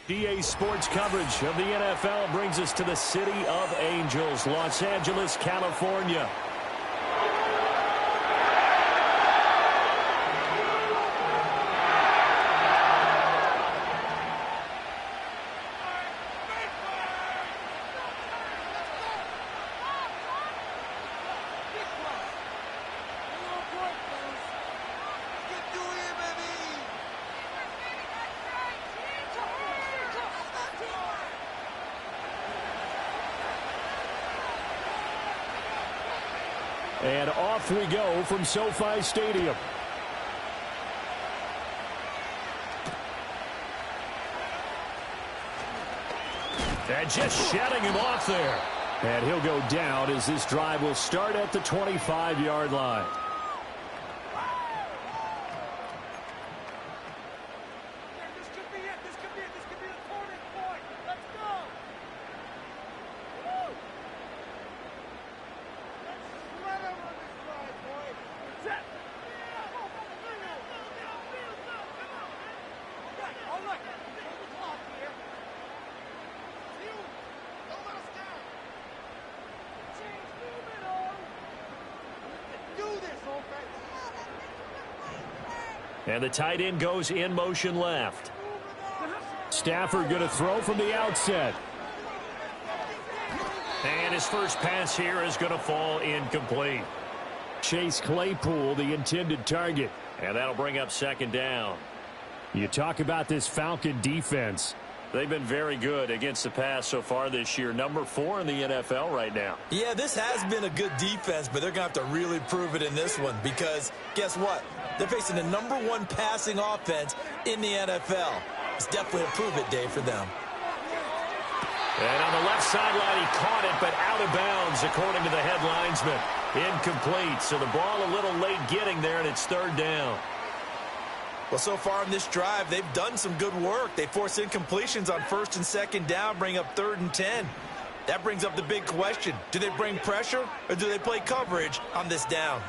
EA Sports coverage of the NFL brings us to the City of Angels, Los Angeles, California. And off we go from SoFi Stadium. And just shutting him off there. And he'll go down as this drive will start at the 25-yard line. And the tight end goes in motion left. Stafford going to throw from the outset. And his first pass here is going to fall incomplete. Chase Claypool, the intended target. And that'll bring up second down. You talk about this Falcon defense. They've been very good against the pass so far this year. Number 4 in the NFL right now. Yeah, this has been a good defense, but they're going to have to really prove it in this one because guess what? They're facing the number 1 passing offense in the NFL. It's definitely a prove-it day for them. And on the left sideline, he caught it, but out of bounds, according to the head linesman. Incomplete, so the ball a little late getting there, and it's third down. Well, so far in this drive, they've done some good work. They force incompletions on first and second down, bring up 3rd and 10. That brings up the big question. Do they bring pressure, or do they play coverage on this down?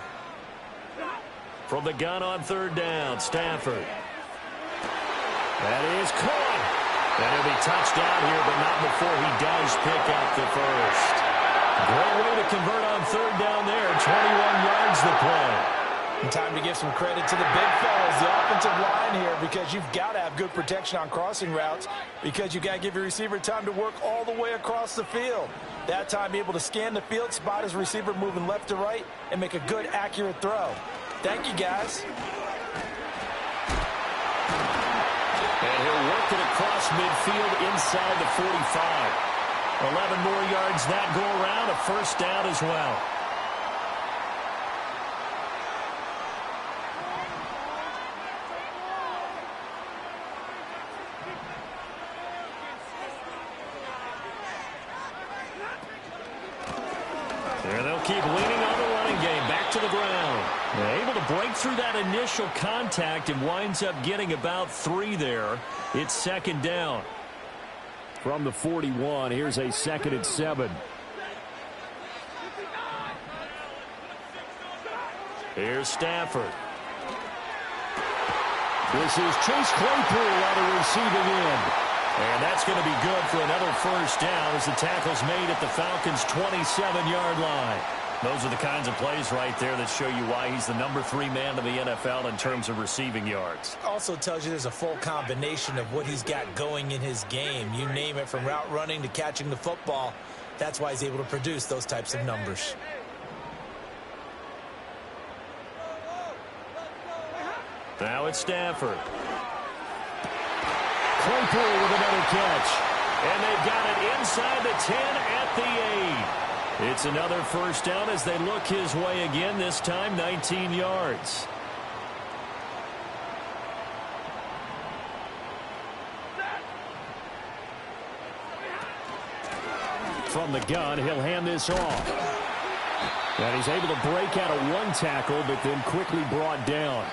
From the gun on third down, Stafford. That is caught. And he'll be touched down here, but not before he does pick up the first. Great way to convert on third down there. 21 yards the play. And time to give some credit to the big fellas, the offensive line here, because you've got to have good protection on crossing routes because you've got to give your receiver time to work all the way across the field. That time, be able to scan the field, spot his receiver moving left to right, and make a good, accurate throw. Thank you, guys. And he'll work it across midfield inside the 45. 11 more yards that go around, a first down as well. And they'll keep leaning on the running game. Back to the ground. They're able to break through that initial contact and winds up getting about 3 there. It's second down. From the 41, here's a 2nd and 7. Here's Stafford. This is Chase Claypool on the receiving end. And that's going to be good for another first down as the tackle's made at the Falcons' 27-yard line. Those are the kinds of plays right there that show you why he's the number 3 man in the NFL in terms of receiving yards. Also tells you there's a full combination of what he's got going in his game. You name it, from route running to catching the football. That's why he's able to produce those types of numbers. Now it's Stafford. Claypool with another catch. And they've got it inside the 10 at the 8. It's another first down as they look his way again, this time 19 yards. From the gun, he'll hand this off. And he's able to break out of 1 tackle, but then quickly brought down.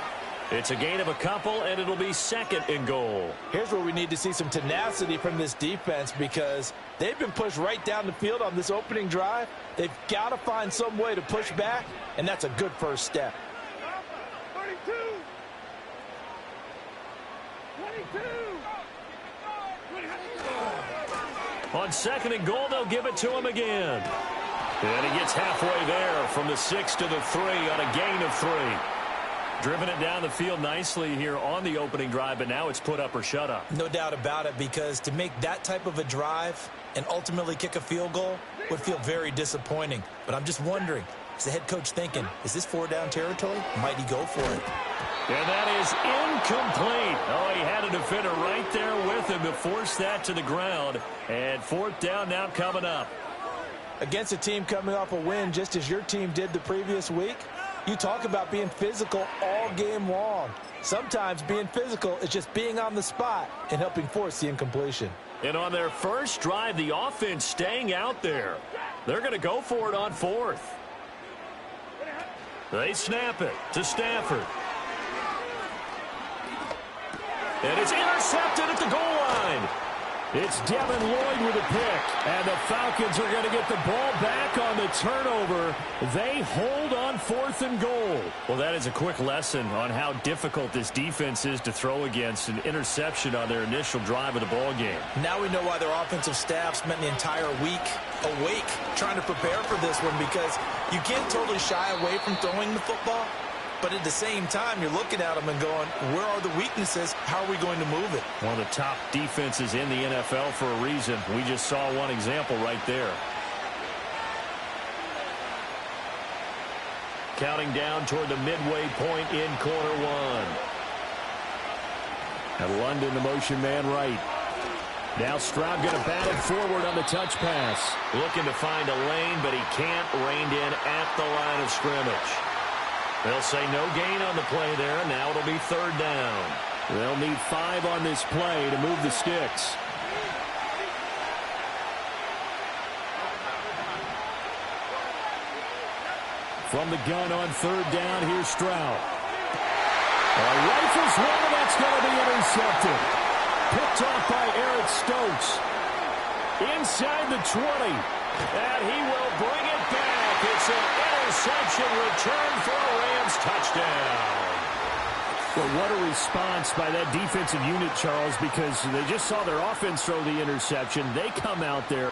It's a gain of a couple, and it'll be 2nd and goal. Here's where we need to see some tenacity from this defense because they've been pushed right down the field on this opening drive. They've got to find some way to push back, and that's a good first step. 32. 22. On second and goal, they'll give it to him again. And he gets halfway there from the 6 to the 3 on a gain of 3. Driven it down the field nicely here on the opening drive, but now it's put up or shut up. No doubt about it, because to make that type of a drive and ultimately kick a field goal would feel very disappointing. But I'm just wondering, is the head coach thinking, is this 4-down territory? Might he go for it? And that is incomplete. Oh, he had a defender right there with him to force that to the ground. And 4th down now coming up. Against a team coming off a win just as your team did the previous week, you talk about being physical all game long. Sometimes being physical is just being on the spot and helping force the incompletion. And on their first drive, the offense staying out there. They're going to go for it on 4th. They snap it to Stafford. And it's intercepted at the goal line. It's Devin Lloyd with a pick. And the Falcons are going to get the ball back on the turnover. They hold on 4th and goal. Well, that is a quick lesson on how difficult this defense is to throw against an interception on their initial drive of the ball game. Now we know why their offensive staff spent the entire week awake trying to prepare for this one, because you can't totally shy away from throwing the football. But at the same time, you're looking at them and going, where are the weaknesses? How are we going to move it? One of the top defenses in the NFL for a reason. We just saw one example right there. Counting down toward the midway point in quarter 1. And London, the motion man right. Now Stroud going to bat it forward on the touch pass. Looking to find a lane, but he can't. Reined in at the line of scrimmage. They'll say no gain on the play there, and now it'll be 3rd down. They'll need 5 on this play to move the sticks. From the gun on 3rd down, here's Stroud. Rifles one, and that's going to be intercepted. Picked off by Eric Stokes. Inside the 20. And he will bring it back. It's an interception return for a Rams touchdown. Well, what a response by that defensive unit, Charles, because they just saw their offense throw the interception. They come out there.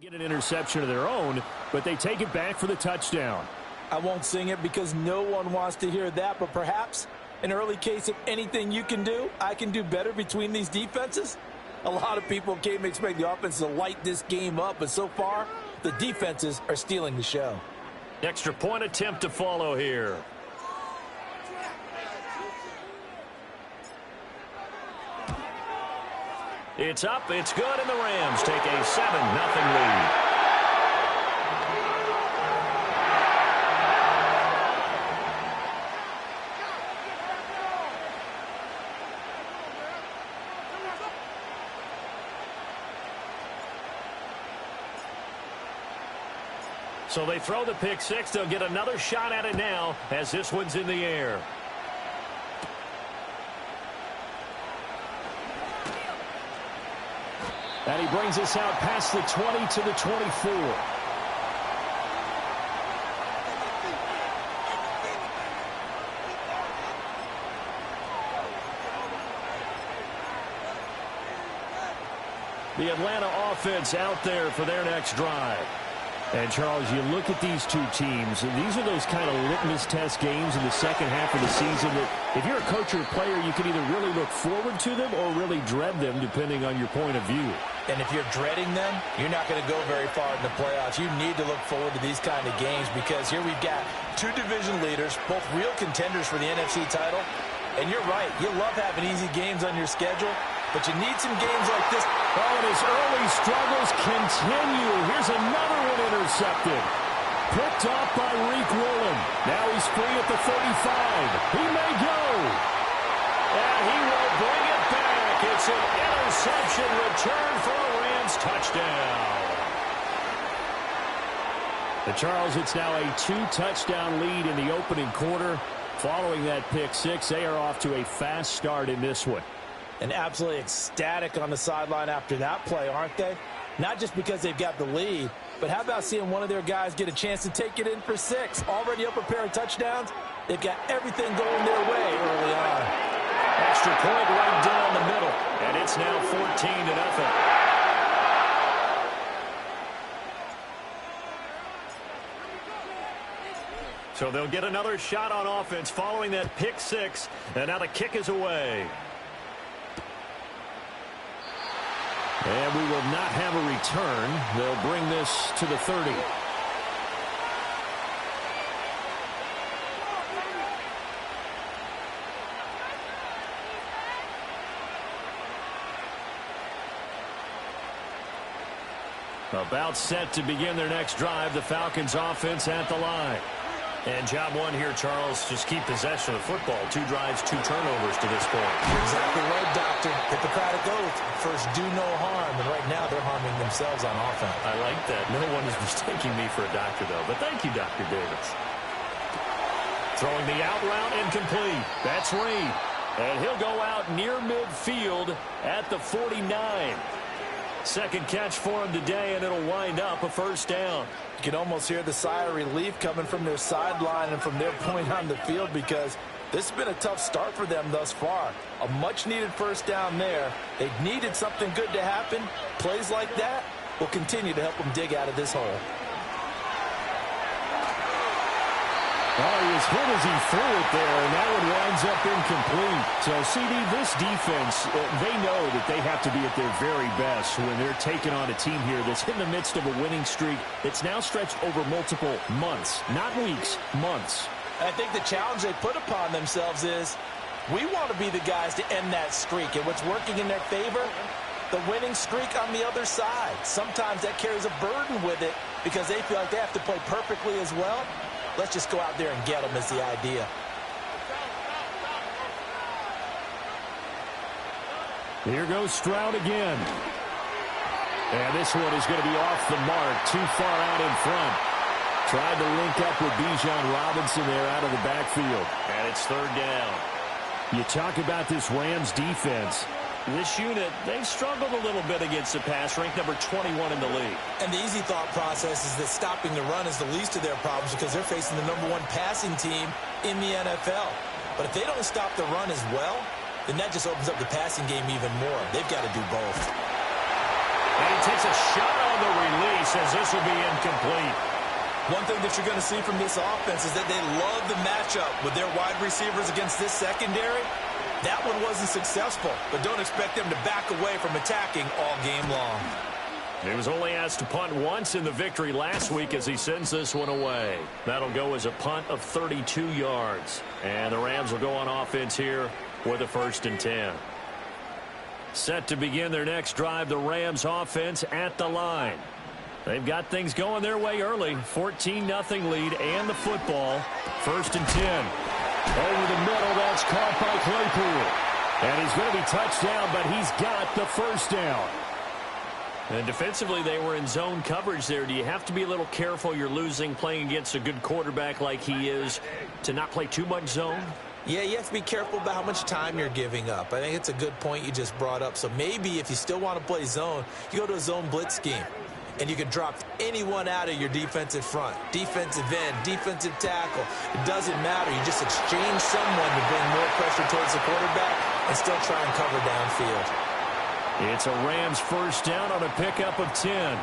Get an interception of their own, but they take it back for the touchdown. I won't sing it because no one wants to hear that, but perhaps an early case of anything you can do, I can do better between these defenses. A lot of people came expect the offense to light this game up, but so far, the defenses are stealing the show. Extra point attempt to follow here. It's up, it's good, and the Rams take a 7-0 lead. So they throw the pick six. They'll get another shot at it now as this one's in the air. And he brings us out past the 20 to the 24. The Atlanta offense out there for their next drive. And, Charles, you look at these two teams, and these are those kind of litmus test games in the second half of the season that if you're a coach or a player, you can either really look forward to them or really dread them, depending on your point of view. And if you're dreading them, you're not going to go very far in the playoffs. You need to look forward to these kind of games because here we've got two division leaders, both real contenders for the NFC title. And you're right, you love having easy games on your schedule, but you need some games like this. Oh, and his early struggles continue. Here's another one intercepted. Picked off by Reek Woolen. Now he's free at the 35. He may go. And he will bring it back. It's an interception return for a Rams touchdown. And Charles, it's now a 2-touchdown lead in the opening quarter. Following that pick six, they are off to a fast start in this one. And absolutely ecstatic on the sideline after that play, aren't they? Not just because they've got the lead, but how about seeing one of their guys get a chance to take it in for 6? Already up a pair of touchdowns. They've got everything going their way early on. Extra point right down the middle, and it's now 14-0. So they'll get another shot on offense following that pick six, and now the kick is away. And we will not have a return. They'll bring this to the 30. About set to begin their next drive, the Falcons offense at the line. And job one here, Charles, just keep possession of the football. 2 drives, 2 turnovers to this point. You're exactly right, Doctor. Hippocratic oath. First, do no harm. And right now, they're harming themselves on offense. I like that. No one is mistaking me for a doctor, though. But thank you, Dr. Davis. Throwing the out route incomplete. That's Reed. And he'll go out near midfield at the 49. Second catch for him today, and it'll wind up a first down. You can almost hear the sigh of relief coming from their sideline and from their point on the field, because this has been a tough start for them thus far. A much-needed first down there. They needed something good to happen. Plays like that will continue to help them dig out of this hole. Oh, he was hit as he threw it there, and that one winds up incomplete. So, CD, this defense, they know that they have to be at their very best when they're taking on a team here that's in the midst of a winning streak that's now stretched over multiple months, not weeks, months. I think the challenge they put upon themselves is, we want to be the guys to end that streak. And what's working in their favor? The winning streak on the other side. Sometimes that carries a burden with it because they feel like they have to play perfectly as well. Let's just go out there and get them is the idea. Here goes Stroud again. And this one is going to be off the mark, too far out in front. Tried to link up with Bijan Robinson there out of the backfield. And it's third down. You talk about this Rams defense. This unit, they've struggled a little bit against the pass, ranked number 21 in the league. And the easy thought process is that stopping the run is the least of their problems because they're facing the #1 passing team in the NFL. But if they don't stop the run as well, then that just opens up the passing game even more. They've got to do both. And he takes a shot on the release as this will be incomplete. One thing that you're going to see from this offense is that they love the matchup with their wide receivers against this secondary. That one wasn't successful, but don't expect them to back away from attacking all game long. He was only asked to punt once in the victory last week as he sends this one away. That'll go as a punt of 32 yards. And the Rams will go on offense here with a 1st and 10. Set to begin their next drive, the Rams offense at the line. They've got things going their way early. 14-0 lead and the football. 1st and 10. Over the middle, that's caught by Claypool. And he's going to be touched down, but he's got the first down. And defensively, they were in zone coverage there. Do you have to be a little careful? You're losing playing against a good quarterback like he is to not play too much zone? Yeah, you have to be careful about how much time you're giving up. I think it's a good point you just brought up. So maybe if you still want to play zone, you go to a zone blitz scheme. And you can drop anyone out of your defensive front. Defensive end, defensive tackle. It doesn't matter. You just exchange someone to bring more pressure towards the quarterback and still try and cover downfield. It's a Rams first down on a pickup of 10.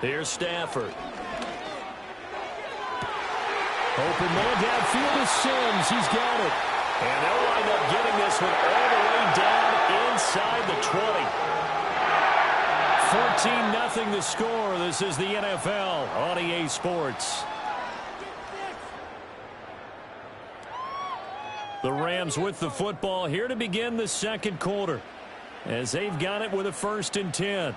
Here's Stafford. Open man downfield is Sims. He's got it. And they'll wind up getting this one all the way down inside the 20. 14-0 the score. This is the NFL on EA Sports. The Rams with the football here to begin the second quarter as they've got it with a 1st and 10.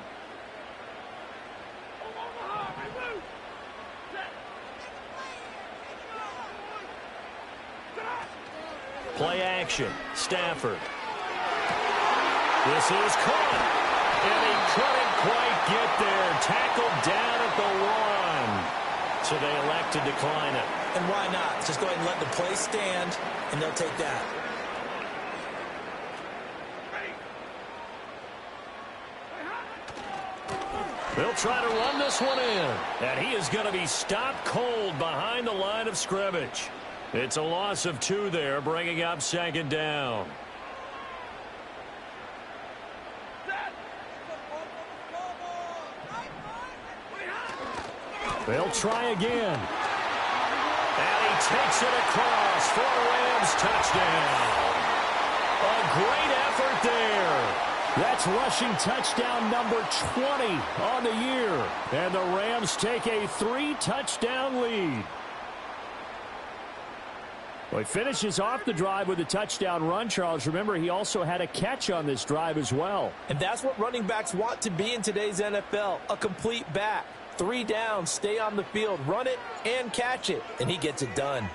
action. Stafford. This is caught. And he couldn't quite get there. Tackled down at the 1. So they elect to decline it. And why not? Just go ahead and let the play stand, and they'll take that. They'll try to run this one in. And he is going to be stopped cold behind the line of scrimmage. It's a loss of 2 there, bringing up second down. They'll try again. And he takes it across for a Rams touchdown. A great effort there. That's rushing touchdown number 20 on the year. And the Rams take a 3-touchdown lead. Well, he finishes off the drive with a touchdown run, Charles. Remember, he also had a catch on this drive as well. And that's what running backs want to be in today's NFL, a complete back. 3 downs, stay on the field, run it and catch it, and he gets it done.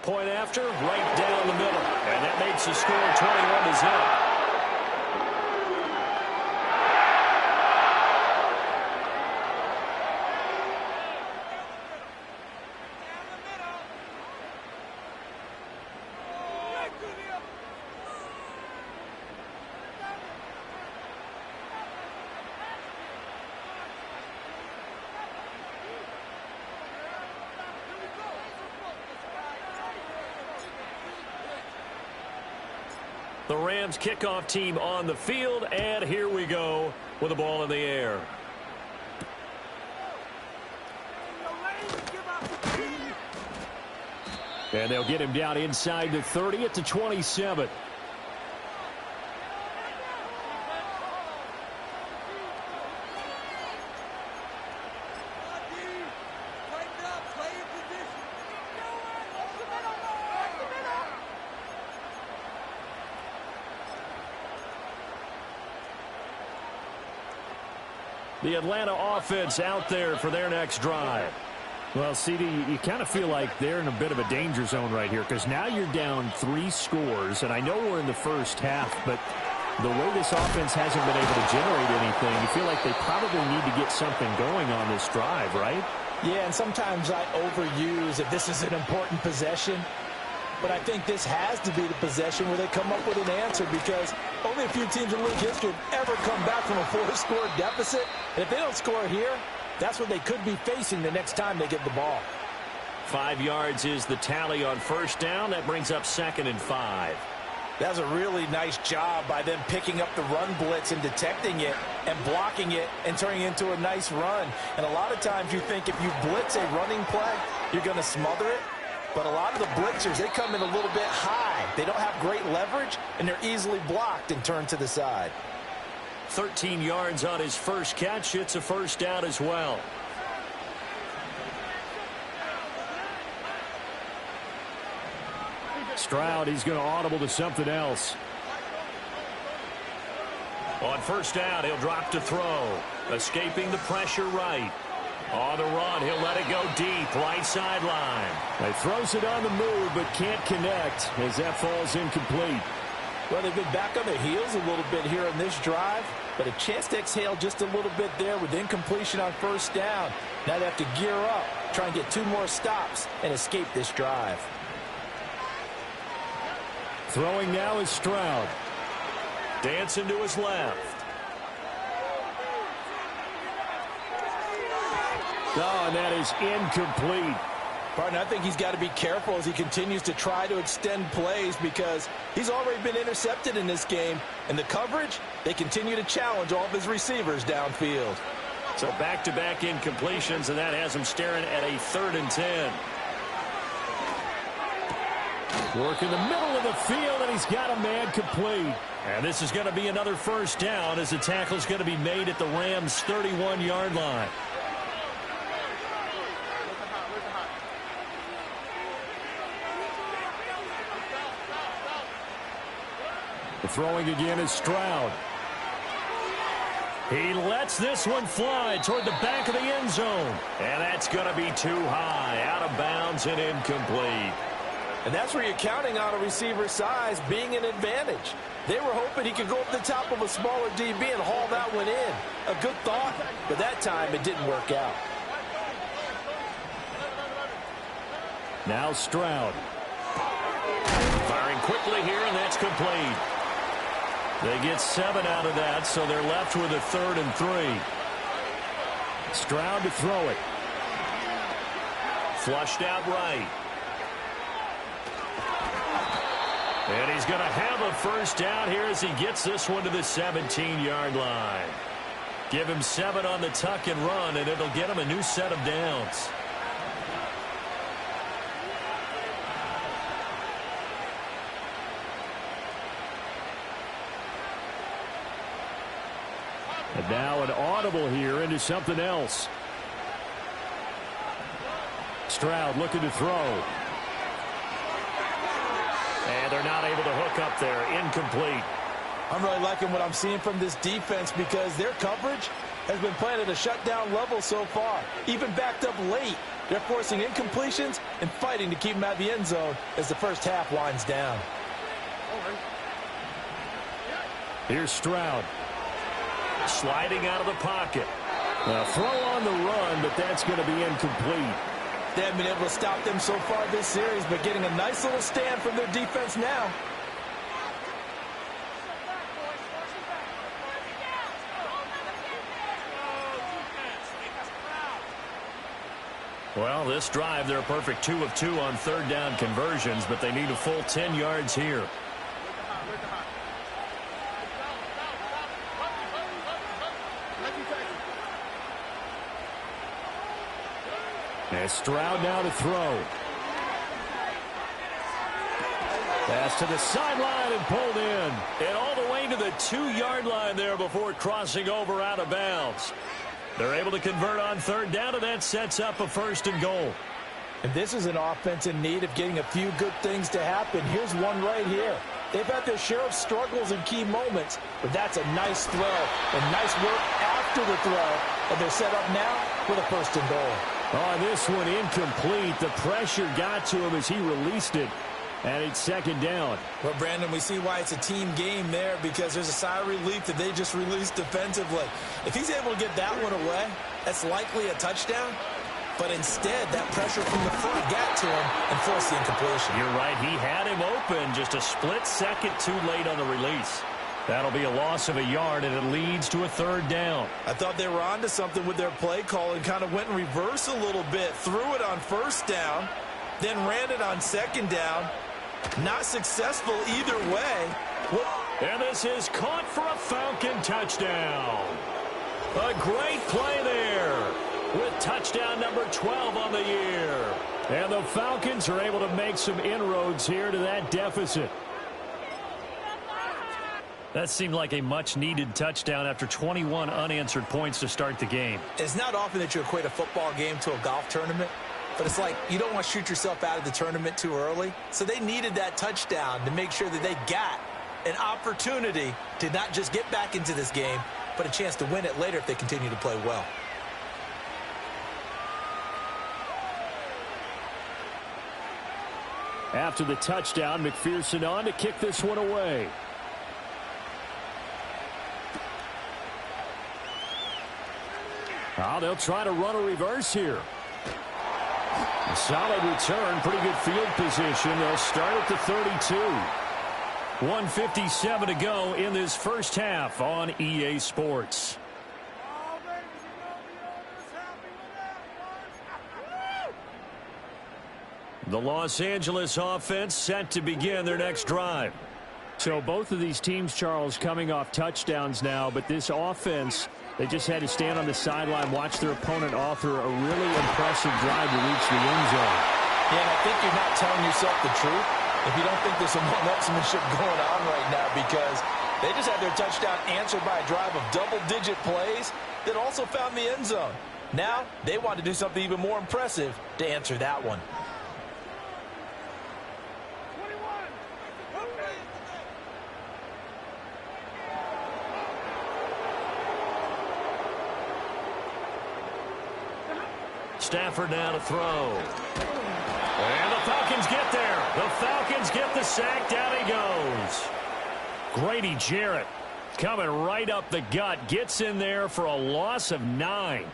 Point after, right down the middle. And that makes the score 21-0. The Rams kickoff team on the field, and here we go with the ball in the air. And they'll get him down inside the 30 at the 27. The Atlanta offense out there for their next drive. Well, CD, you kind of feel like they're in a bit of a danger zone right here because now you're down 3 scores, and I know we're in the first half, but the way this offense hasn't been able to generate anything, you feel like they probably need to get something going on this drive, right? Yeah, and sometimes I overuse if this is an important possession. But I think this has to be the possession where they come up with an answer because only a few teams in league history have ever come back from a 4-score deficit. And if they don't score here, that's what they could be facing the next time they get the ball. 5 yards is the tally on first down. That brings up 2nd and 5. That was a really nice job by them picking up the run blitz and detecting it and blocking it and turning it into a nice run. And a lot of times you think if you blitz a running play, you're going to smother it. But a lot of the blitzers, they come in a little bit high. They don't have great leverage, and they're easily blocked and turned to the side. 13 yards on his first catch. It's a first down as well. Stroud, he's going to audible to something else. On first down, he'll drop to throw. Escaping the pressure right. On the run, he'll let it go deep, right sideline. He throws it on the move, but can't connect as that falls incomplete. Well, they've been back on their heels a little bit here in this drive, but a chance to exhale just a little bit there with incompletion on first down. Now they have to gear up, try and get 2 more stops and escape this drive. Throwing now is Stroud. Dancing to his left. Oh, and that is incomplete. Partner, I think he's got to be careful as he continues to try to extend plays because he's already been intercepted in this game. And the coverage, they continue to challenge all of his receivers downfield. So back-to-back incompletions, and that has him staring at a 3rd and 10. Work in the middle of the field, and he's got a man complete. And this is going to be another first down as the tackle is going to be made at the Rams' 31-yard line. Throwing again is Stroud. He lets this one fly toward the back of the end zone. And that's going to be too high, out of bounds and incomplete. And that's where you're counting on a receiver's size being an advantage. They were hoping he could go up the top of a smaller DB and haul that one in. A good thought, but that time it didn't work out. Now Stroud. Firing quickly here, and that's complete. They get 7 out of that, so they're left with a 3rd and 3. Stroud to throw it. Flushed out right. And he's going to have a first down here as he gets this one to the 17-yard line. Give him 7 on the tuck and run, and it'll get him a new set of downs. And now an audible here into something else. Stroud looking to throw. And they're not able to hook up there. Incomplete. I'm really liking what I'm seeing from this defense because their coverage has been playing at a shutdown level so far. Even backed up late, they're forcing incompletions and fighting to keep them out of the end zone as the first half winds down. Here's Stroud. Sliding out of the pocket. A throw on the run, but that's going to be incomplete. They haven't been able to stop them so far this series, but getting a nice little stand from their defense now. Well, this drive, they're a perfect 2 of 2 on 3rd down conversions, but they need a full 10 yards here. And Stroud now to throw. Pass to the sideline and pulled in. And all the way to the 2-yard line there before crossing over out of bounds. They're able to convert on 3rd down, and that sets up a 1st and goal. And this is an offense in need of getting a few good things to happen. Here's one right here. They've had their share of struggles in key moments, but that's a nice throw and nice work after the throw. And they're set up now with a 1st and goal. Oh, this one incomplete. The pressure got to him as he released it. And it's 2nd down. Well, Brandon, we see why it's a team game there because there's a sigh of relief that they just released defensively. If he's able to get that one away, that's likely a touchdown. But instead, that pressure from the front got to him and forced the incompletion. You're right. He had him open just a split second too late on the release. That'll be a loss of a yard, and it leads to a 3rd down. I thought they were onto something with their play call and kind of went in reverse a little bit. Threw it on 1st down, then ran it on 2nd down. Not successful either way. And this is caught for a Falcon touchdown. A great play there with touchdown number 12 on the year. And the Falcons are able to make some inroads here to that deficit. That seemed like a much-needed touchdown after 21 unanswered points to start the game. It's not often that you equate a football game to a golf tournament, but it's like you don't want to shoot yourself out of the tournament too early. So they needed that touchdown to make sure that they got an opportunity to not just get back into this game, but a chance to win it later if they continue to play well. After the touchdown, McPherson on to kick this one away. Oh, they'll try to run a reverse here. A solid return, pretty good field position. They'll start at the 32. 1:57 to go in this first half on EA Sports. The Los Angeles offense set to begin their next drive. So both of these teams, Charles, coming off touchdowns now, but this offense, they just had to stand on the sideline, watch their opponent author a really impressive drive to reach the end zone. Yeah, and I think you're not telling yourself the truth if you don't think there's some one-upsmanship going on right now, because they just had their touchdown answered by a drive of double-digit plays that also found the end zone. Now they want to do something even more impressive to answer that one. Stafford now to throw. And the Falcons get there. The Falcons get the sack. Down he goes. Grady Jarrett coming right up the gut. Gets in there for a loss of 9.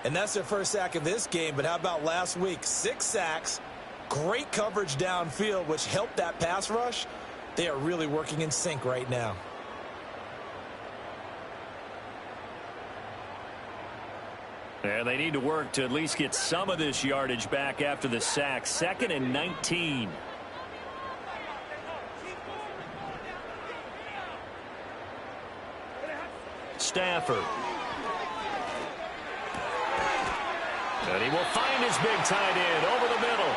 And that's their first sack of this game. But how about last week? 6 sacks. Great coverage downfield, which helped that pass rush. They are really working in sync right now. And they need to work to at least get some of this yardage back after the sack. 2nd and 19. Stafford. And he will find his big tight end over the middle.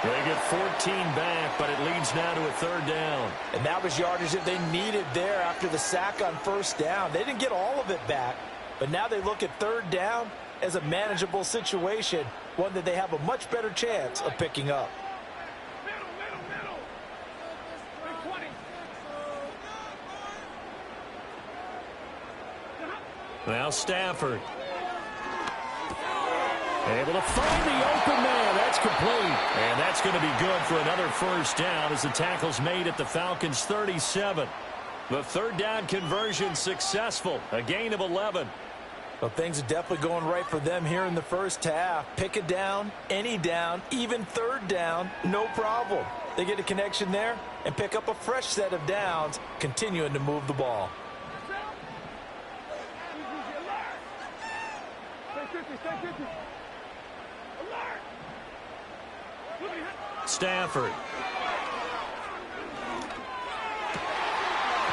They get 14 back, but it leads now to a 3rd down. And that was yardage that they needed there after the sack on 1st down. They didn't get all of it back, but now they look at 3rd down as a manageable situation, one that they have a much better chance of picking up. Now Stafford. Able to find the open man. That's complete. And that's going to be good for another 1st down as the tackle's made at the Falcons' 37. The 3rd down conversion successful. A gain of 11. Well, things are definitely going right for them here in the first half. Pick it down, any down, even 3rd down, no problem. They get a connection there and pick up a fresh set of downs, continuing to move the ball. Stafford.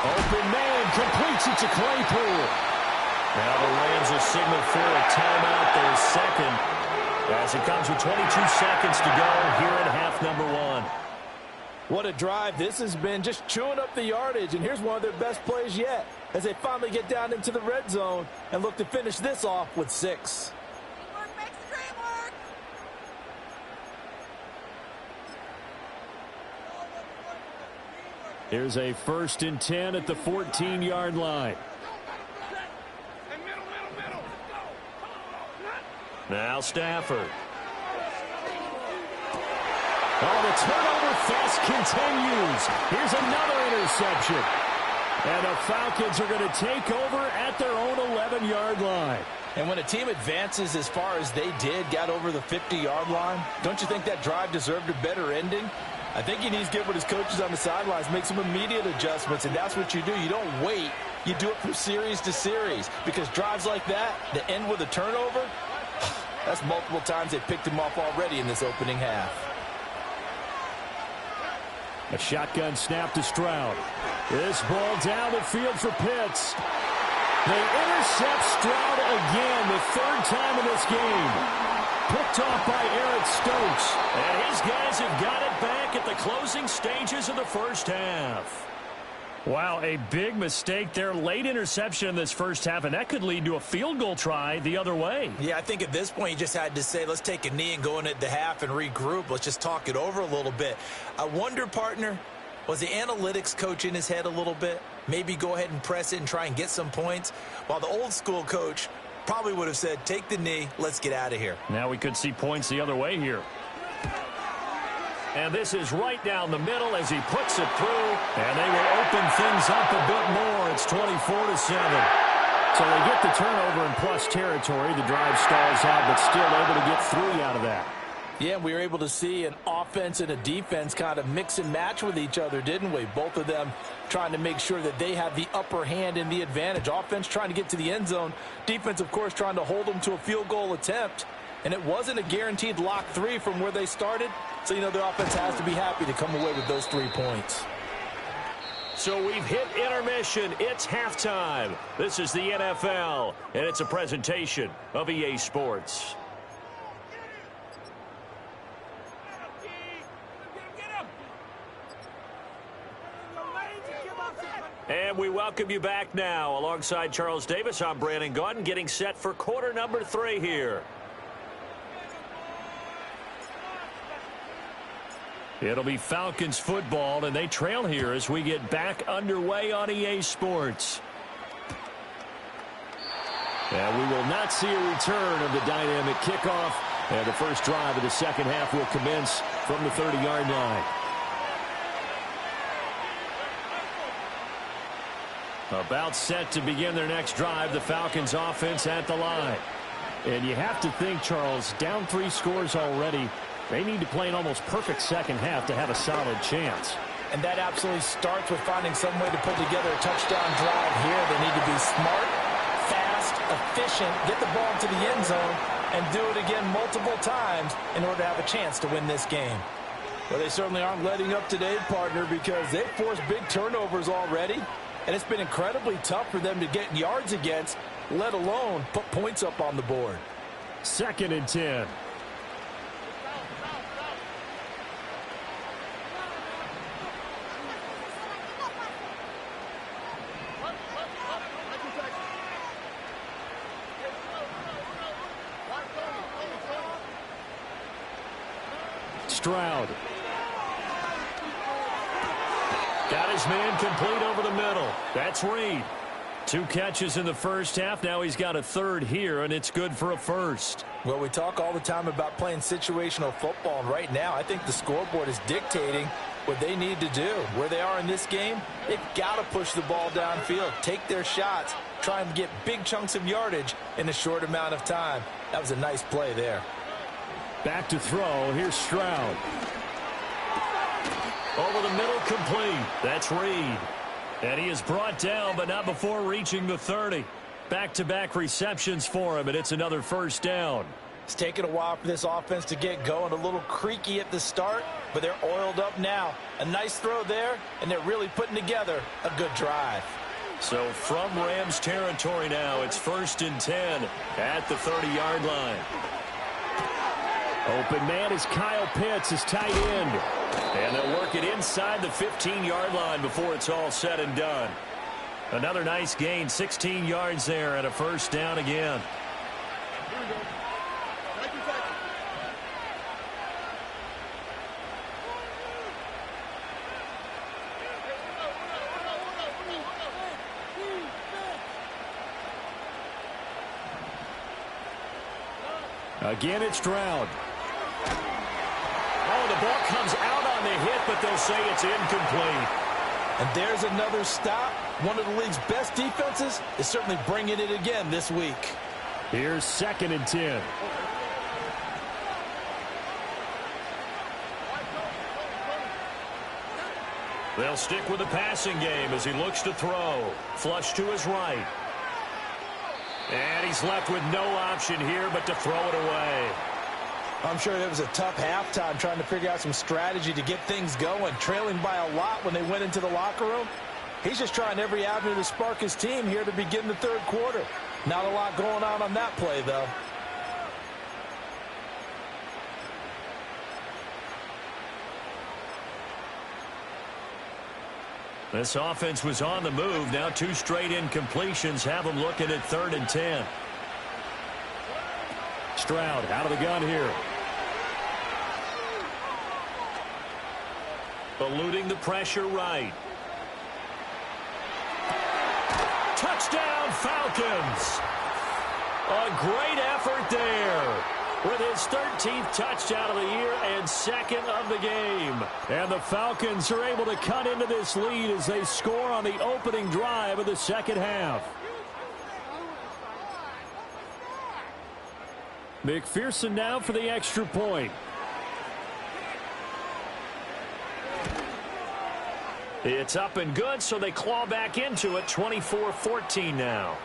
Open man completes it to Claypool. Now the Rams will signal for a timeout, their 2nd, as it comes with 22 seconds to go here in half number 1. What a drive this has been, just chewing up the yardage, and here's one of their best plays yet as they finally get down into the red zone and look to finish this off with 6. Here's a 1st and 10 at the 14-yard line. Now Stafford. Oh, the turnover fest continues. Here's another interception. And the Falcons are going to take over at their own 11-yard line. And when a team advances as far as they did, got over the 50-yard line, don't you think that drive deserved a better ending? I think he needs to get with his coaches on the sidelines, make some immediate adjustments, and that's what you do. You don't wait. You do it from series to series, because drives like that end with a turnover, that's multiple times they picked him off already in this opening half. A shotgun snap to Stroud. This ball down the field for Pitts. They intercept Stroud again, the 3rd time in this game. Picked off by Eric Stokes. And his guys have got it back at the closing stages of the first half. Wow, a big mistake there. Late interception in this first half, and that could lead to a field goal try the other way. Yeah, I think at this point you just had to say, let's take a knee and go in at the half and regroup. Let's just talk it over a little bit. I wonder, partner, was the analytics coach in his head a little bit? Maybe go ahead and press it and try and get some points, while the old school coach probably would have said, take the knee, let's get out of here. Now we could see points the other way here. And this is right down the middle as he puts it through. And they will open things up a bit more. It's 24-7. So they get the turnover in plus territory. The drive stalls out, but still able to get 3 out of that. Yeah, we were able to see an offense and a defense kind of mix and match with each other, didn't we? Both of them trying to make sure that they have the upper hand and the advantage. Offense trying to get to the end zone. Defense, of course, trying to hold them to a field goal attempt. And it wasn't a guaranteed lock 3 from where they started. So, you know, the offense has to be happy to come away with those 3 points. So we've hit intermission. It's halftime. This is the NFL, and it's a presentation of EA Sports. And we welcome you back now. Alongside Charles Davis, I'm Brandon Gaudin, getting set for quarter number 3 here. It'll be Falcons football, and they trail here as we get back underway on EA Sports. And we will not see a return of the dynamic kickoff. And the first drive of the second half will commence from the 30-yard line. About set to begin their next drive, the Falcons offense at the line. And you have to think, Charles, down 3 scores already. They need to play an almost perfect second half to have a solid chance. And that absolutely starts with finding some way to put together a touchdown drive here. They need to be smart, fast, efficient, get the ball into the end zone, and do it again multiple times in order to have a chance to win this game. Well, they certainly aren't letting up today, partner, because they've forced big turnovers already. And it's been incredibly tough for them to get yards against, let alone put points up on the board. 2nd and 10. Stroud. Got his man complete over the middle. That's Reed. 2 catches in the first half. Now he's got a 3rd here, and it's good for a 1st. Well, we talk all the time about playing situational football, and right now I think the scoreboard is dictating what they need to do. Where they are in this game, they've got to push the ball downfield, take their shots, try and get big chunks of yardage in a short amount of time. That was a nice play there. Back to throw. Here's Stroud. Over the middle, complete. That's Reed. And he is brought down, but not before reaching the 30. Back-to-back receptions for him, and it's another 1st down. It's taken a while for this offense to get going. A little creaky at the start, but they're oiled up now. A nice throw there, and they're really putting together a good drive. So from Rams territory now, it's 1st and 10 at the 30-yard line. Open man is Kyle Pitts, his tight end. And they'll work it inside the 15-yard line before it's all said and done. Another nice gain, 16 yards there, and a 1st down again. Again, it's Stroud. Oh, the ball comes out on the hit, but they'll say it's incomplete. And there's another stop. One of the league's best defenses is certainly bringing it again this week. Here's 2nd and 10. They'll stick with the passing game as he looks to throw. Flush to his right. And he's left with no option here but to throw it away. I'm sure it was a tough halftime trying to figure out some strategy to get things going. Trailing by a lot when they went into the locker room. He's just trying every avenue to spark his team here to begin the 3rd quarter. Not a lot going on that play, though. This offense was on the move. Now 2 straight incompletions have them looking at 3rd and 10. Stroud out of the gun here. Eluding the pressure right. Touchdown, Falcons. A great effort there. With his 13th touchdown of the year and 2nd of the game. And the Falcons are able to cut into this lead as they score on the opening drive of the second half. McPherson now for the extra point. It's up and good, so they claw back into it, 24-14 now.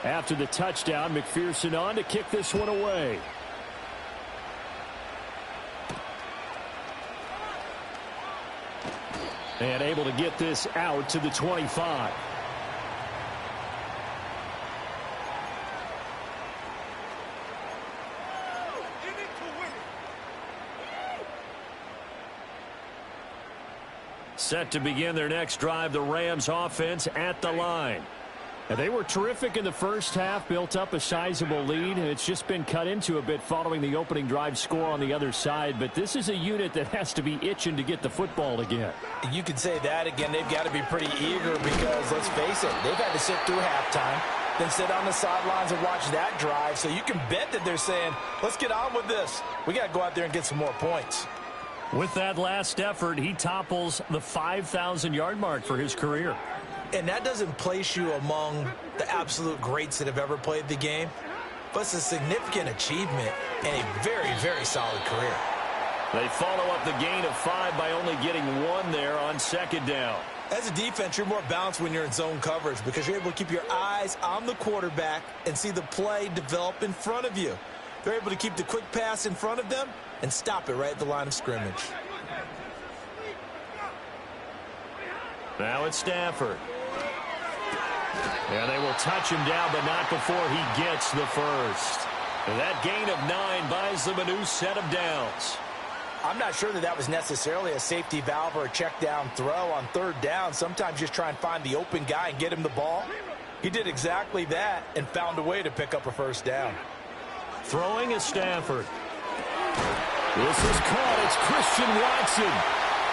After the touchdown, McPherson on to kick this one away. And able to get this out to the 25. Set to begin their next drive, the Rams offense at the line. And they were terrific in the first half, built up a sizable lead, and it's just been cut into a bit following the opening drive score on the other side. But this is a unit that has to be itching to get the football again. You could say that again. They've got to be pretty eager because, let's face it, they've had to sit through halftime, then sit on the sidelines and watch that drive. So you can bet that they're saying, let's get on with this. We got to go out there and get some more points. With that last effort, he topples the 5,000-yard mark for his career. And that doesn't place you among the absolute greats that have ever played the game, but it's a significant achievement and a very, very solid career. They follow up the gain of 5 by only getting 1 there on second down. As a defense, you're more balanced when you're in zone coverage because you're able to keep your eyes on the quarterback and see the play develop in front of you. They're able to keep the quick pass in front of them and stop it right at the line of scrimmage. Now it's Stafford. And they will touch him down, but not before he gets the first. And that gain of 9 buys them a new set of downs. I'm not sure that that was necessarily a safety valve or a check down throw on third down. Sometimes just try and find the open guy and get him the ball. He did exactly that and found a way to pick up a first down. Throwing is Stafford. This is caught. It's Christian Watson.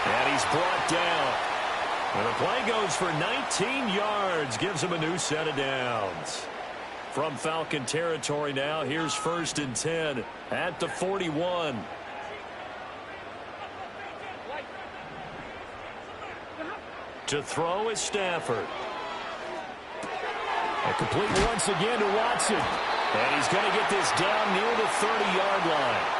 And he's brought down. And the play goes for 19 yards. Gives him a new set of downs. From Falcon territory now, here's 1st and 10 at the 41. To throw is Stafford. A complete once again to Watson. And he's going to get this down near the 30-yard line.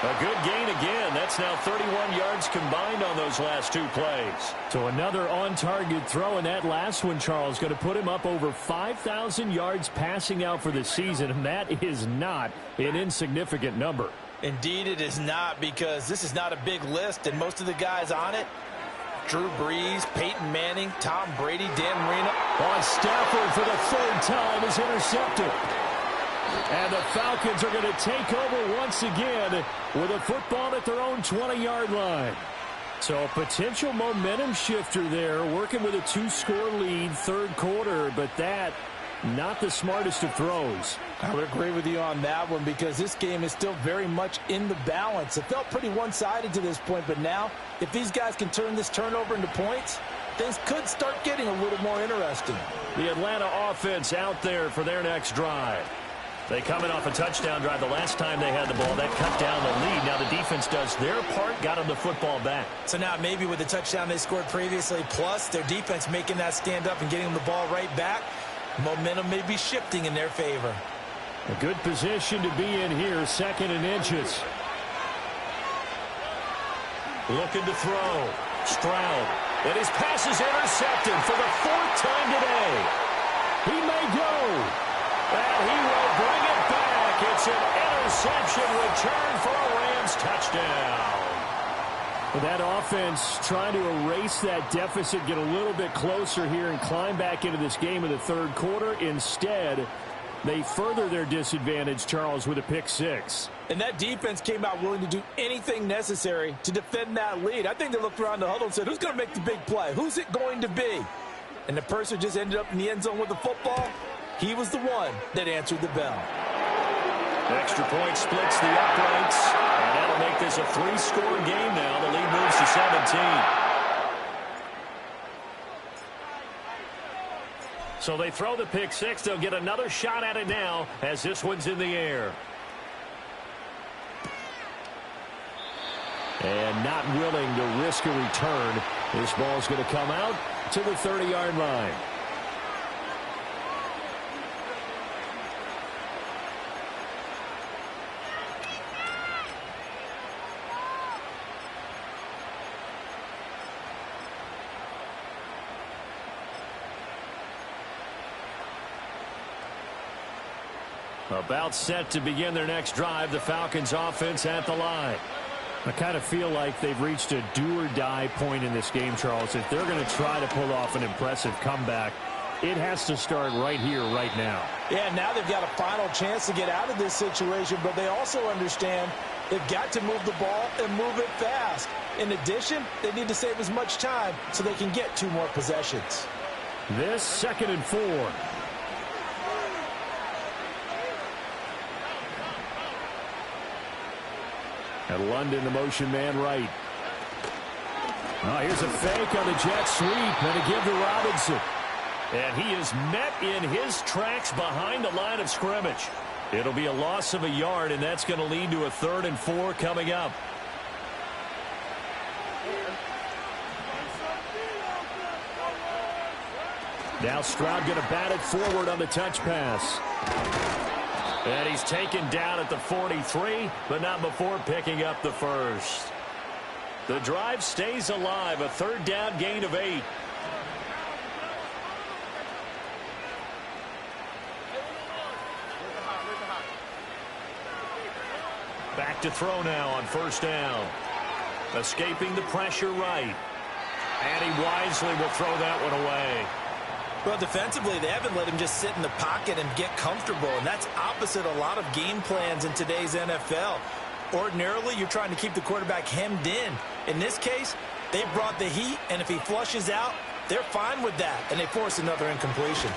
A good gain again. That's now 31 yards combined on those last 2 plays. So another on-target throw, and that last one, Charles, going to put him up over 5,000 yards passing out for the season, and that is not an insignificant number. Indeed it is not, because this is not a big list, and most of the guys on it, Drew Brees, Peyton Manning, Tom Brady, Dan Marino. On Stafford for the 3rd time is intercepted. And the Falcons are going to take over once again with a football at their own 20-yard line. So a potential momentum shifter there, working with a 2-score lead, 3rd quarter, but that not the smartest of throws. I would agree with you on that one because this game is still very much in the balance. It felt pretty one-sided to this point, but now if these guys can turn this turnover into points, things could start getting a little more interesting. The Atlanta offense out there for their next drive. They come in off a touchdown drive the last time they had the ball. That cut down the lead. Now the defense does their part, got them the football back. So now maybe with the touchdown they scored previously, plus their defense making that stand up and getting them the ball right back, momentum may be shifting in their favor. A good position to be in here, 2nd and inches. Looking to throw. Stroud. And his pass is intercepted for the 4th time today. He may go. And he will bring it back. It's an interception return for a Rams touchdown. That offense trying to erase that deficit, get a little bit closer here and climb back into this game in the 3rd quarter. Instead, they further their disadvantage, Charles, with a pick 6. And that defense came out willing to do anything necessary to defend that lead. I think they looked around the huddle and said, who's going to make the big play? Who's it going to be? And the person just ended up in the end zone with the football. He was the one that answered the bell. Extra point splits the uprights, and that'll make this a 3-score game now. The lead moves to 17. So they throw the pick 6. They'll get another shot at it now as this one's in the air. And not willing to risk a return. This ball's going to come out to the 30-yard line. About set to begin their next drive, the Falcons offense at the line. I kind of feel like they've reached a do-or-die point in this game, Charles. If they're going to try to pull off an impressive comeback, it has to start right here, right now. Yeah, now they've got a final chance to get out of this situation, but they also understand they've got to move the ball and move it fast. In addition, they need to save as much time so they can get 2 more possessions. This 2nd and 4. And London, the motion man right. Oh, here's a fake on the jet sweep, and a give to Robinson. And he is met in his tracks behind the line of scrimmage. It'll be a loss of a yard, and that's going to lead to a 3rd and 4 coming up. Now Stroud going to bat it forward on the touch pass. And he's taken down at the 43, but not before picking up the first. The drive stays alive, a 3rd down gain of 8. Back to throw now on 1st down. Escaping the pressure right. And he wisely will throw that one away. Well, defensively, they haven't let him just sit in the pocket and get comfortable, and that's opposite a lot of game plans in today's NFL. Ordinarily, you're trying to keep the quarterback hemmed in. In this case, they brought the heat, and if he flushes out, they're fine with that, and they force another incompletion.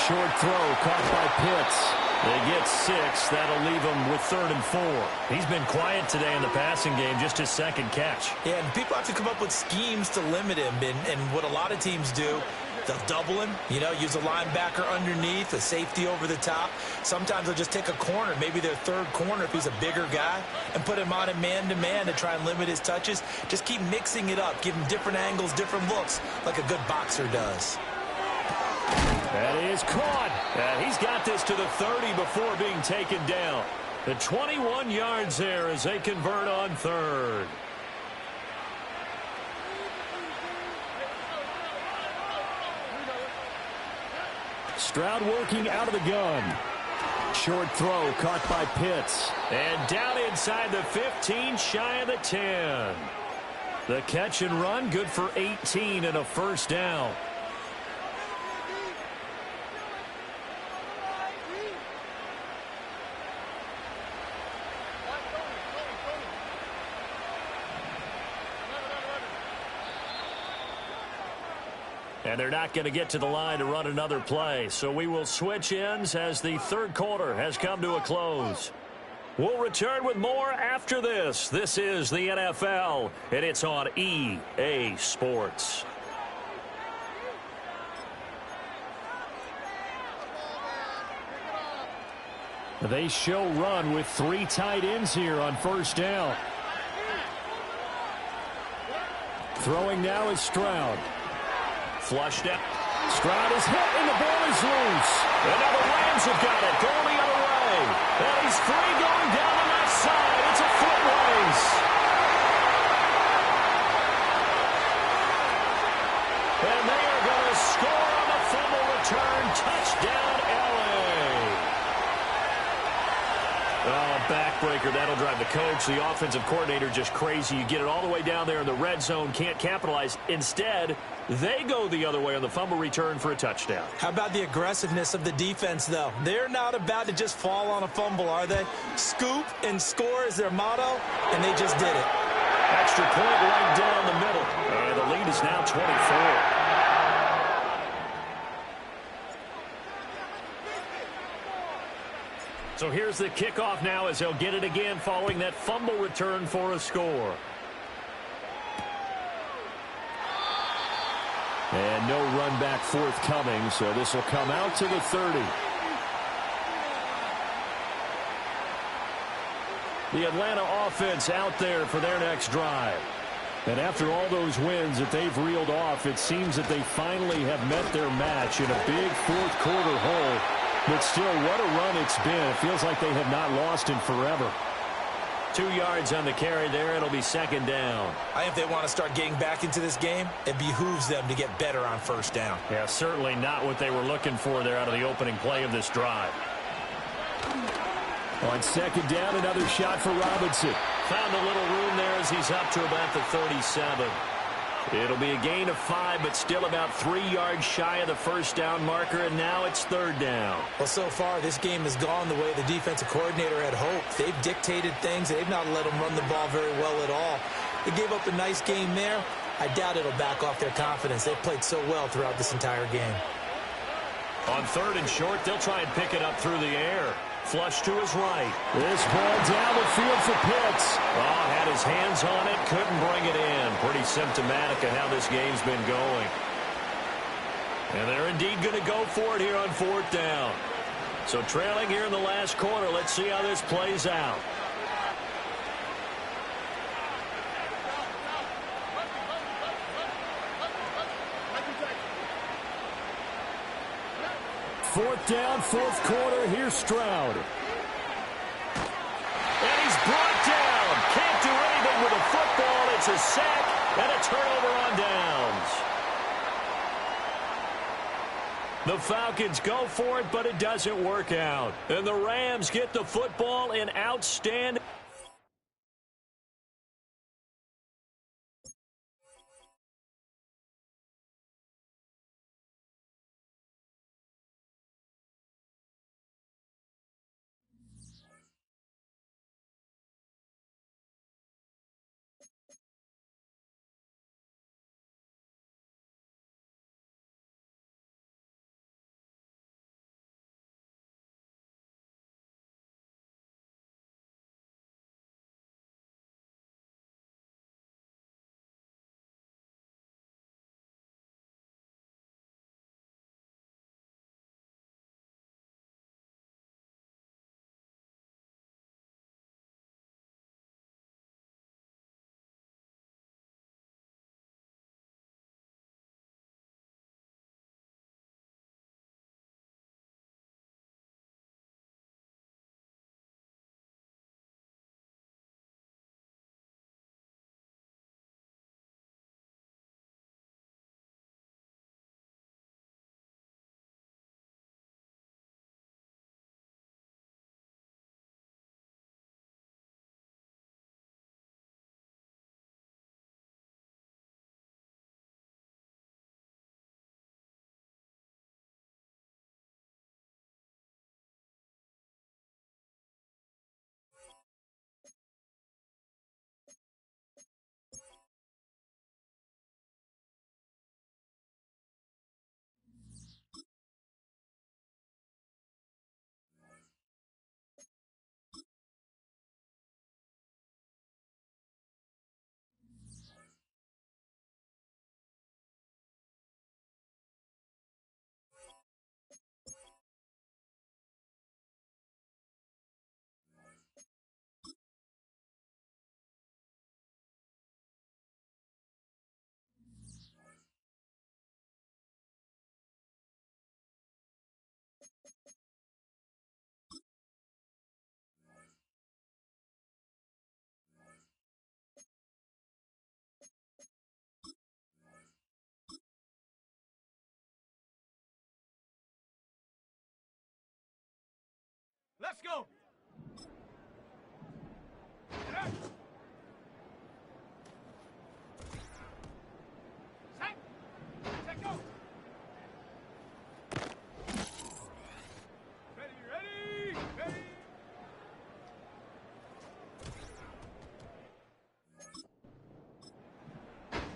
Short throw caught by Pitts. They get 6. That'll leave him with 3rd and 4. He's been quiet today in the passing game, just his 2nd catch. Yeah, and people have to come up with schemes to limit him, and what a lot of teams do, they'll double him, use a linebacker underneath, a safety over the top. Sometimes they'll just take a corner, maybe their 3rd corner if he's a bigger guy, and put him on a man-to-man to try and limit his touches. Just keep mixing it up, give him different angles, different looks, like a good boxer does. That is caught. And he's got this to the 30 before being taken down. The 21 yards there as they convert on 3rd. Stroud working out of the gun. Short throw caught by Pitts. And down inside the 15, shy of the 10. The catch and run, good for 18 and a 1st down. And they're not going to get to the line to run another play. So we will switch ends as the 3rd quarter has come to a close. We'll return with more after this. This is the NFL, and it's on EA Sports. They show run with 3 tight ends here on 1st down. Throwing now is Stroud. Flushed out. Stroud is hit, and the ball is loose. And now the Rams have got it. Going the other way. And he's free going down the left side. It's a foot race. And they are going to score on the fumble return. Touchdown, L.A. Oh, backbreaker. That'll drive the coach, the offensive coordinator, just crazy. You get it all the way down there in the red zone, can't capitalize. Instead, they go the other way on the fumble return for a touchdown. How about the aggressiveness of the defense, though? They're not about to just fall on a fumble, are they? Scoop and score is their motto, and they just did it. Extra point right down the middle. And the lead is now 24. So here's the kickoff now as they'll get it again following that fumble return for a score. And no run back forthcoming, so this will come out to the 30. The Atlanta offense out there for their next drive. And after all those wins that they've reeled off, it seems that they finally have met their match in a big 4th quarter hole. But still, what a run it's been. It feels like they have not lost in forever. 2 yards on the carry there. It'll be 2nd down. I think if they want to start getting back into this game, it behooves them to get better on 1st down. Yeah, certainly not what they were looking for there out of the opening play of this drive. On 2nd down, another shot for Robinson. Found a little room there as he's up to about the 37. It'll be a gain of 5, but still about 3 yards shy of the 1st down marker, and now it's 3rd down. Well, so far, this game has gone the way the defensive coordinator had hoped. They've dictated things. They've not let them run the ball very well at all. They gave up a nice game there. I doubt it'll back off their confidence. They've played so well throughout this entire game. On 3rd and short, they'll try and pick it up through the air. flush to his right. This ball down the field for Pitts. Oh, had his hands on it, couldn't bring it in. Pretty symptomatic of how this game's been going. And they're indeed going to go for it here on 4th down. So trailing here in the last quarter, let's see how this plays out. Fourth down, 4th quarter. Here's Stroud. And he's brought down. Can't do anything with a football. It's a sack and a turnover on downs. The Falcons go for it, but it doesn't work out. And the Rams get the football in outstanding. Let's go. Set. Set, go. Ready, ready, ready.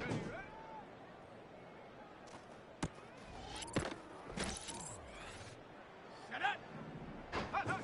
Ready, ready. Set it. Hut, hut.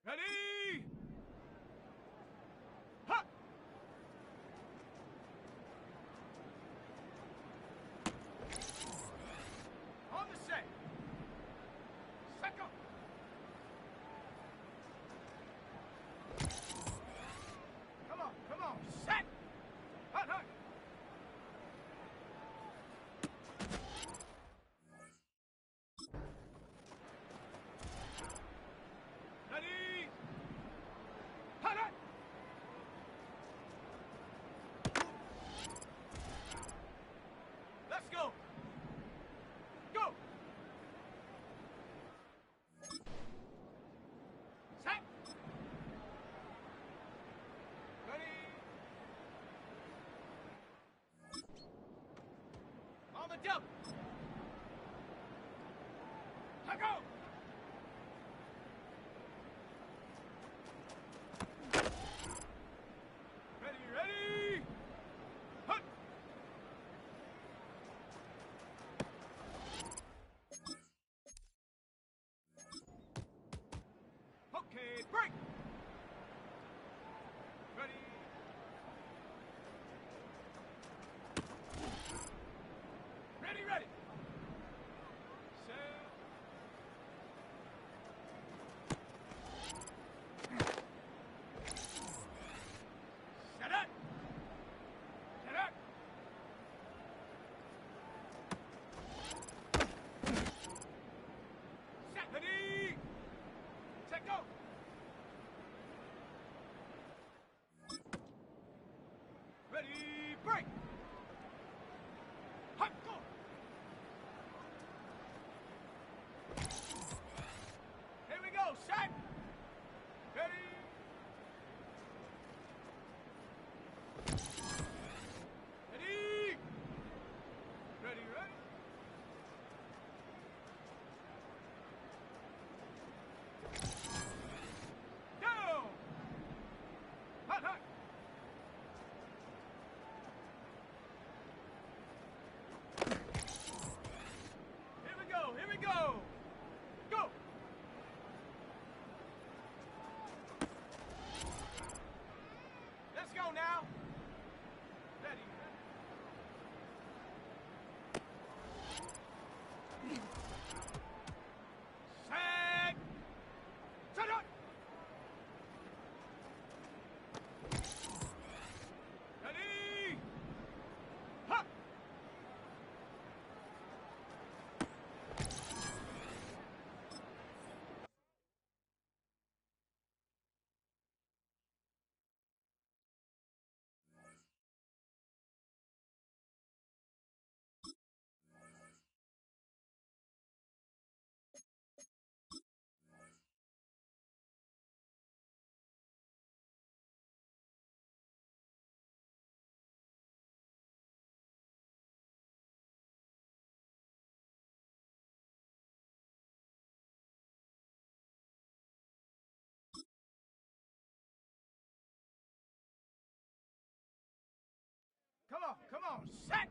Ready? Ha! On the set. Set go. Come on, set. Hut, hut. Ready? Hut, hut. Let's go. Go. Set. Ready? On the jump. Let go. Ready? Hut. Okay, break. Ready? Ready. Set. Set up. Set up. Set. Ready. Set go. Ready, break. Hut, go. Here we go, set. Ready. Ready. Down. Hut. Here we go. Go. Let's go now. Ready. Set. Set up. Ready. Huh. Come on, set.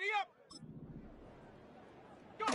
Ready up. Go.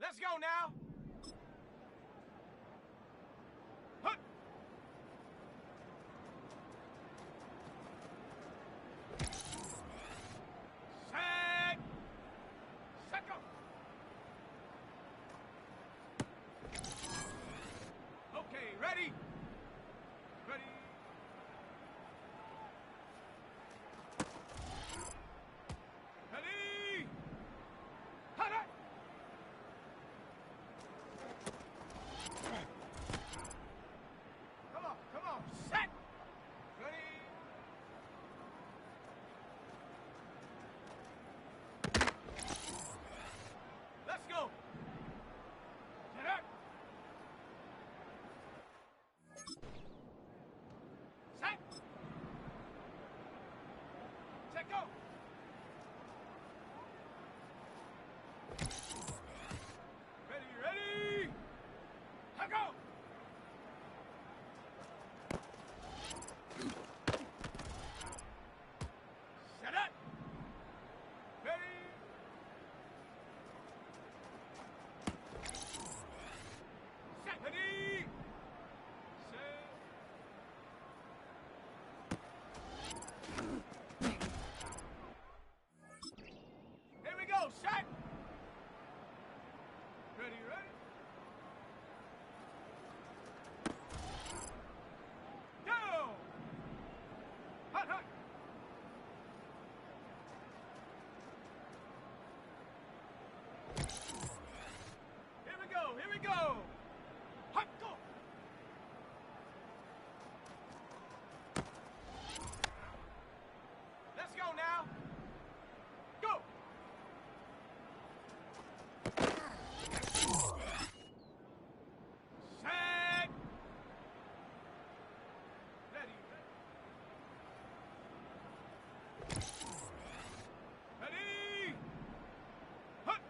Let's go now. Hut. Set. Set go. Okay, ready? Ready. Ready. Hut, hut. Come on, set! Ready? Let's go! Set up! Set! Set go! Ready, ready! Let go! Set up! Ready! Set! Ready! Set! Here we go! Set! Ready, ready? Go! Hut, hut! Here we go, here we go! Hut, go! Let's go now! Go! Set! Ready, ready! Hut!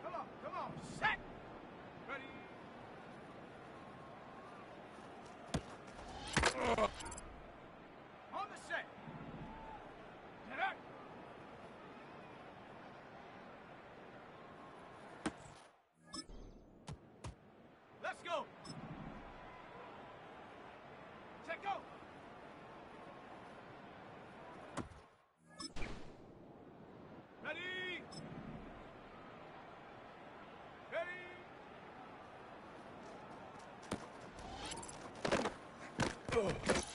Come on, set! Ready? On the set! Get up! Let's go! Set go! Ready! Ready!